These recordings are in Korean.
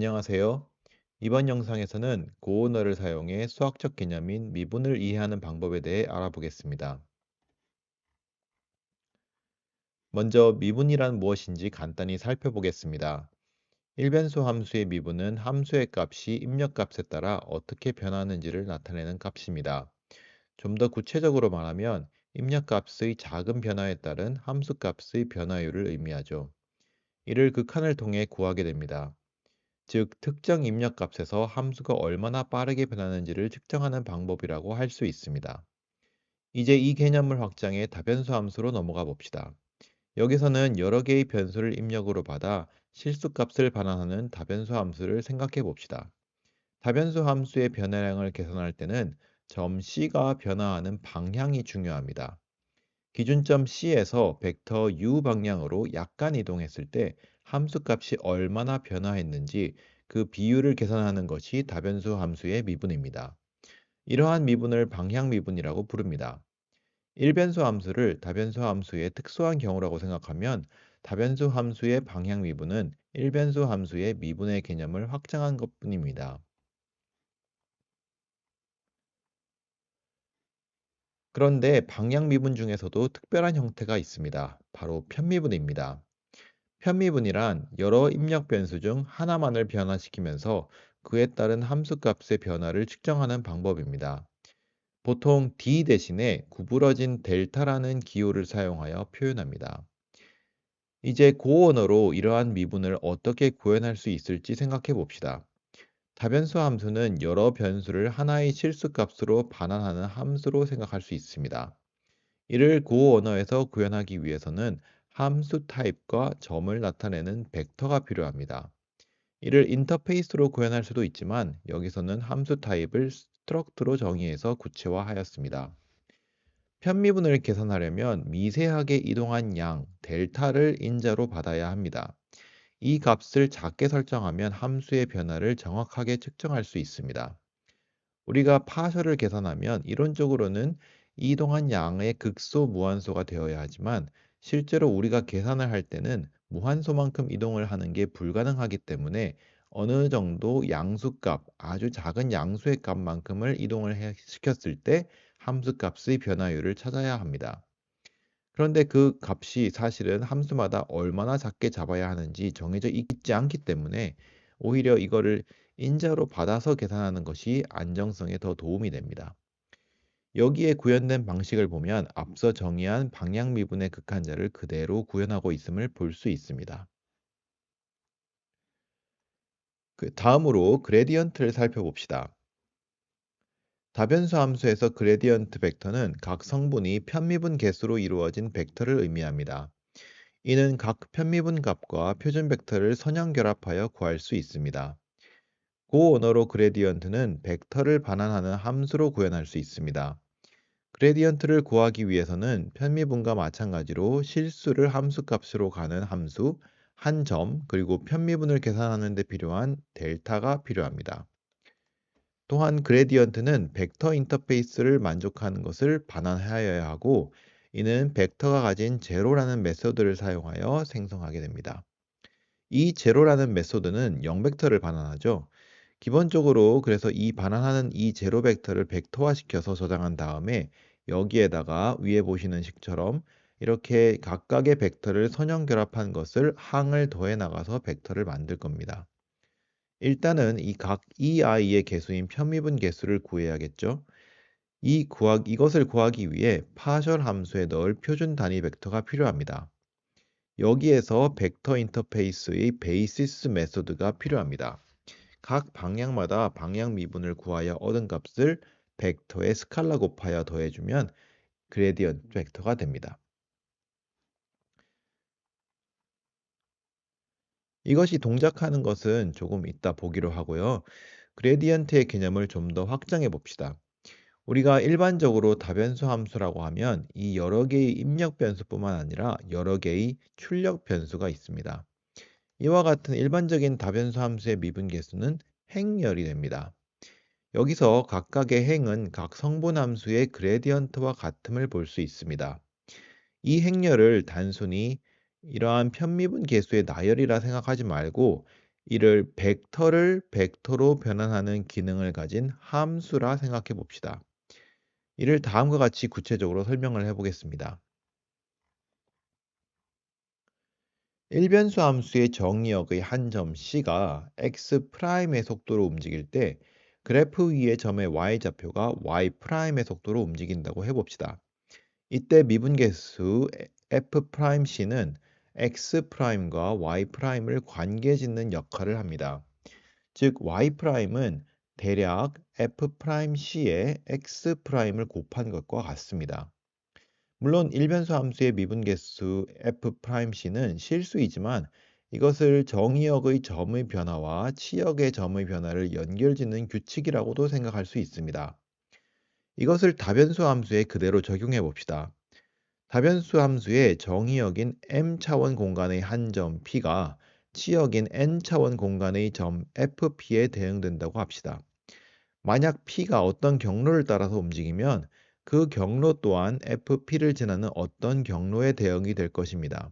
안녕하세요. 이번 영상에서는 고언어를 사용해 수학적 개념인 미분을 이해하는 방법에 대해 알아보겠습니다. 먼저 미분이란 무엇인지 간단히 살펴보겠습니다. 일변수 함수의 미분은 함수의 값이 입력값에 따라 어떻게 변하는지를 나타내는 값입니다. 좀 더 구체적으로 말하면 입력값의 작은 변화에 따른 함수값의 변화율을 의미하죠. 이를 극한을 통해 구하게 됩니다. 즉, 특정 입력값에서 함수가 얼마나 빠르게 변하는지를 측정하는 방법이라고 할 수 있습니다. 이제 이 개념을 확장해 다변수 함수로 넘어가 봅시다. 여기서는 여러 개의 변수를 입력으로 받아 실수값을 반환하는 다변수 함수를 생각해 봅시다. 다변수 함수의 변화량을 계산할 때는 점 C가 변화하는 방향이 중요합니다. 기준점 C에서 벡터 U 방향으로 약간 이동했을 때 함수값이 얼마나 변화했는지 그 비율을 계산하는 것이 다변수 함수의 미분입니다. 이러한 미분을 방향 미분이라고 부릅니다. 일변수 함수를 다변수 함수의 특수한 경우라고 생각하면 다변수 함수의 방향 미분은 일변수 함수의 미분의 개념을 확장한 것뿐입니다. 그런데 방향 미분 중에서도 특별한 형태가 있습니다. 바로 편미분입니다. 편미분이란 여러 입력 변수 중 하나만을 변화시키면서 그에 따른 함수값의 변화를 측정하는 방법입니다. 보통 d 대신에 구부러진 델타라는 기호를 사용하여 표현합니다. 이제 고언어로 이러한 미분을 어떻게 구현할 수 있을지 생각해 봅시다. 다변수 함수는 여러 변수를 하나의 실수값으로 반환하는 함수로 생각할 수 있습니다. 이를 고언어에서 구현하기 위해서는 함수 타입과 점을 나타내는 벡터가 필요합니다. 이를 인터페이스로 구현할 수도 있지만 여기서는 함수 타입을 스트럭트로 정의해서 구체화하였습니다. 편미분을 계산하려면 미세하게 이동한 양 델타를 인자로 받아야 합니다. 이 값을 작게 설정하면 함수의 변화를 정확하게 측정할 수 있습니다. 우리가 파설을 계산하면 이론적으로는 이동한 양의 극소 무한소가 되어야 하지만 실제로 우리가 계산을 할 때는 무한소만큼 이동을 하는 게 불가능하기 때문에 어느 정도 양수값, 아주 작은 양수의 값만큼을 시켰을 때 함수값의 변화율을 찾아야 합니다. 그런데 그 값이 사실은 함수마다 얼마나 작게 잡아야 하는지 정해져 있지 않기 때문에 오히려 이거를 인자로 받아서 계산하는 것이 안정성에 더 도움이 됩니다. 여기에 구현된 방식을 보면 앞서 정의한 방향미분의 극한자를 그대로 구현하고 있음을 볼 수 있습니다. 그 다음으로 그레디언트를 살펴봅시다. 다변수 함수에서 그레디언트 벡터는 각 성분이 편미분 개수로 이루어진 벡터를 의미합니다. 이는 각 편미분 값과 표준 벡터를 선형 결합하여 구할 수 있습니다. 고언어로 그레디언트는 벡터를 반환하는 함수로 구현할 수 있습니다. 그레디언트를 구하기 위해서는 편미분과 마찬가지로 실수를 함수값으로 가는 함수, 한 점, 그리고 편미분을 계산하는 데 필요한 델타가 필요합니다. 또한 그레디언트는 벡터 인터페이스를 만족하는 것을 반환하여야 하고 이는 벡터가 가진 제로라는 메소드를 사용하여 생성하게 됩니다. 이 제로라는 메소드는 0벡터를 반환하죠. 기본적으로 그래서 이 반환하는 이 제로 벡터를 벡터화시켜서 저장한 다음에 여기에다가 위에 보시는 식처럼 이렇게 각각의 벡터를 선형 결합한 것을 항을 더해 나가서 벡터를 만들 겁니다. 일단은 이 각 EI의 개수인 편미분 개수를 구해야겠죠. 이것을 구하기 위해 파셜 함수에 넣을 표준 단위 벡터가 필요합니다. 여기에서 벡터 인터페이스의 베이시스 메소드가 필요합니다. 각 방향마다 방향 미분을 구하여 얻은 값을 벡터의 스칼라 곱하여 더해주면 그레디언트 벡터가 됩니다. 이것이 동작하는 것은 조금 이따 보기로 하고요. 그레디언트의 개념을 좀 더 확장해 봅시다. 우리가 일반적으로 다변수 함수라고 하면 이 여러 개의 입력 변수뿐만 아니라 여러 개의 출력 변수가 있습니다. 이와 같은 일반적인 다변수 함수의 미분 계수는 행열이 됩니다. 여기서 각각의 행은 각 성분 함수의 그레디언트와 같음을 볼 수 있습니다. 이 행렬을 단순히 이러한 편미분 계수의 나열이라 생각하지 말고 이를 벡터를 벡터로 변환하는 기능을 가진 함수라 생각해 봅시다. 이를 다음과 같이 구체적으로 설명을 해 보겠습니다. 일변수 함수의 정의역의 한 점 C가 X'의 속도로 움직일 때 그래프 위의 점의 Y좌표가 Y'의 속도로 움직인다고 해봅시다. 이때 미분계수 F'C는 X'과 Y'을 관계짓는 역할을 합니다. 즉 Y'은 대략 F'C에 X'을 곱한 것과 같습니다. 물론 일변수 함수의 미분계수 F'C는 실수이지만 이것을 정의역의 점의 변화와 치역의 점의 변화를 연결짓는 규칙이라고도 생각할 수 있습니다. 이것을 다변수 함수에 그대로 적용해 봅시다. 다변수 함수의 정의역인 m차원 공간의 한 점 P가 치역인 n차원 공간의 점 FP에 대응된다고 합시다. 만약 P가 어떤 경로를 따라서 움직이면 그 경로 또한 FP를 지나는 어떤 경로의 대응이 될 것입니다.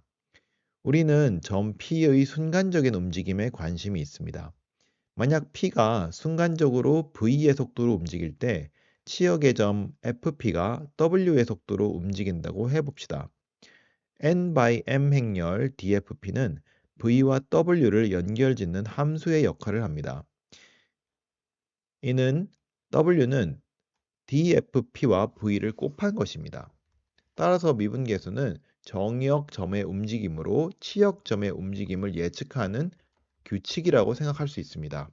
우리는 점 P의 순간적인 움직임에 관심이 있습니다. 만약 P가 순간적으로 V의 속도로 움직일 때 치역의 점 FP가 W의 속도로 움직인다고 해봅시다. n by m 행렬 DFP는 V와 W를 연결짓는 함수의 역할을 합니다. 이는 W는 DFP와 V를 곱한 것입니다. 따라서 미분계수는 정의역 점의 움직임으로 치역 점의 움직임을 예측하는 규칙이라고 생각할 수 있습니다.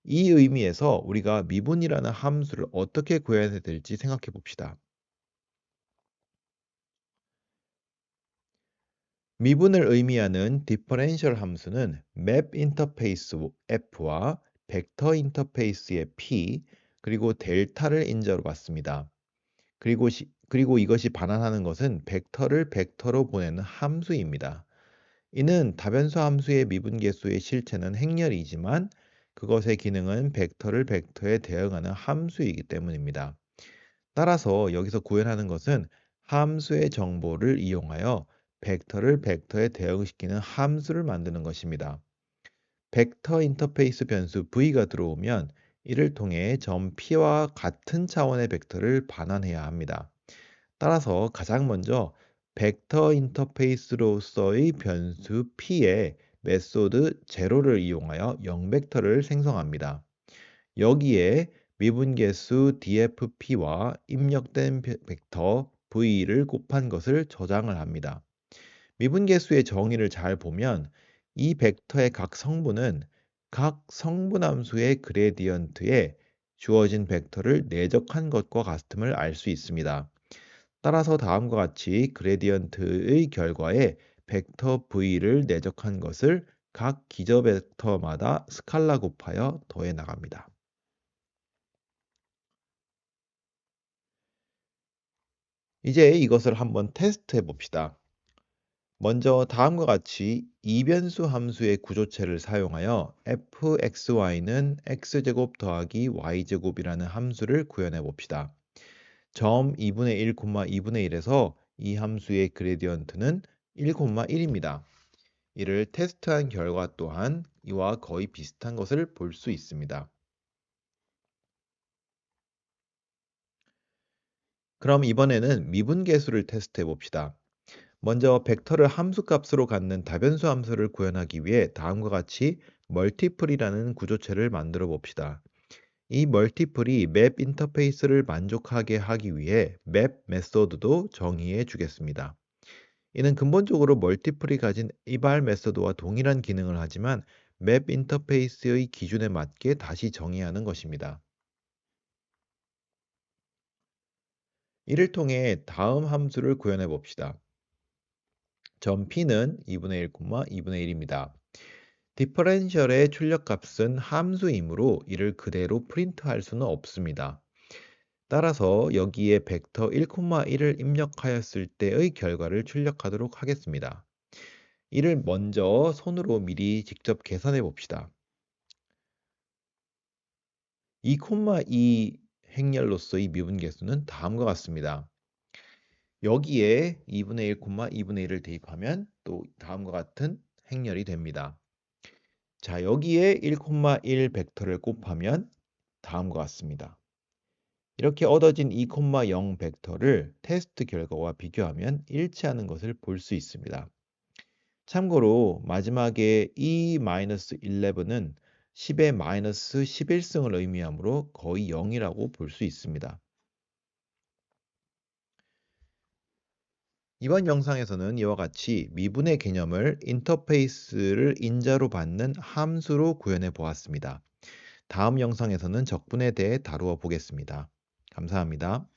이 의미에서 우리가 미분이라는 함수를 어떻게 구해야 될지 생각해 봅시다. 미분을 의미하는 디퍼렌셜 함수는 맵 인터페이스 F와 벡터 인터페이스의 P 그리고 델타를 인자로 받습니다. 그리고 이것이 반환하는 것은 벡터를 벡터로 보내는 함수입니다. 이는 다변수 함수의 미분계수의 실체는 행렬이지만 그것의 기능은 벡터를 벡터에 대응하는 함수이기 때문입니다. 따라서 여기서 구현하는 것은 함수의 정보를 이용하여 벡터를 벡터에 대응시키는 함수를 만드는 것입니다. 벡터 인터페이스 변수 V가 들어오면 이를 통해 점 P와 같은 차원의 벡터를 반환해야 합니다. 따라서 가장 먼저 벡터 인터페이스로서의 변수 P에 메소드 제로를 이용하여 0벡터를 생성합니다. 여기에 미분계수 DFP와 입력된 벡터 V를 곱한 것을 저장을 합니다. 미분계수의 정의를 잘 보면 이 벡터의 각 성분은 각 성분함수의 그레디언트에 주어진 벡터를 내적한 것과 같음을 알 수 있습니다. 따라서 다음과 같이 그레디언트의 결과에 벡터 V를 내적한 것을 각 기저 벡터마다 스칼라 곱하여 더해 나갑니다. 이제 이것을 한번 테스트해 봅시다. 먼저 다음과 같이 이변수 함수의 구조체를 사용하여 fxy는 x제곱 더하기 y제곱이라는 함수를 구현해 봅시다. 점 2분의 1, 2분의 1에서 이 함수의 그레디언트는 1, 1입니다. 이를 테스트한 결과 또한 이와 거의 비슷한 것을 볼 수 있습니다. 그럼 이번에는 미분계수를 테스트해 봅시다. 먼저 벡터를 함수값으로 갖는 다변수 함수를 구현하기 위해 다음과 같이 멀티플이라는 구조체를 만들어 봅시다. 이 멀티플이 맵 인터페이스를 만족하게 하기 위해 맵 메소드도 정의해 주겠습니다. 이는 근본적으로 멀티플이 가진 이발 메소드와 동일한 기능을 하지만 맵 인터페이스의 기준에 맞게 다시 정의하는 것입니다. 이를 통해 다음 함수를 구현해 봅시다. 점 P는 2분의 1, 2분의 1입니다. 디퍼렌셜의 출력값은 함수이므로 이를 그대로 프린트할 수는 없습니다. 따라서 여기에 벡터 1, 1을 입력하였을 때의 결과를 출력하도록 하겠습니다. 이를 먼저 손으로 미리 직접 계산해 봅시다. 2,2 행렬로서의 미분계수는 다음과 같습니다. 여기에 2분의 1, 2분의 1을 대입하면 또 다음과 같은 행렬이 됩니다. 자, 여기에 1,1 벡터를 곱하면 다음과 같습니다. 이렇게 얻어진 2,0 벡터를 테스트 결과와 비교하면 일치하는 것을 볼 수 있습니다. 참고로 마지막에 E-11은 10의 마이너스 11승을 의미하므로 거의 0이라고 볼 수 있습니다. 이번 영상에서는 이와 같이 미분의 개념을 인터페이스를 인자로 받는 함수로 구현해 보았습니다. 다음 영상에서는 적분에 대해 다루어 보겠습니다. 감사합니다.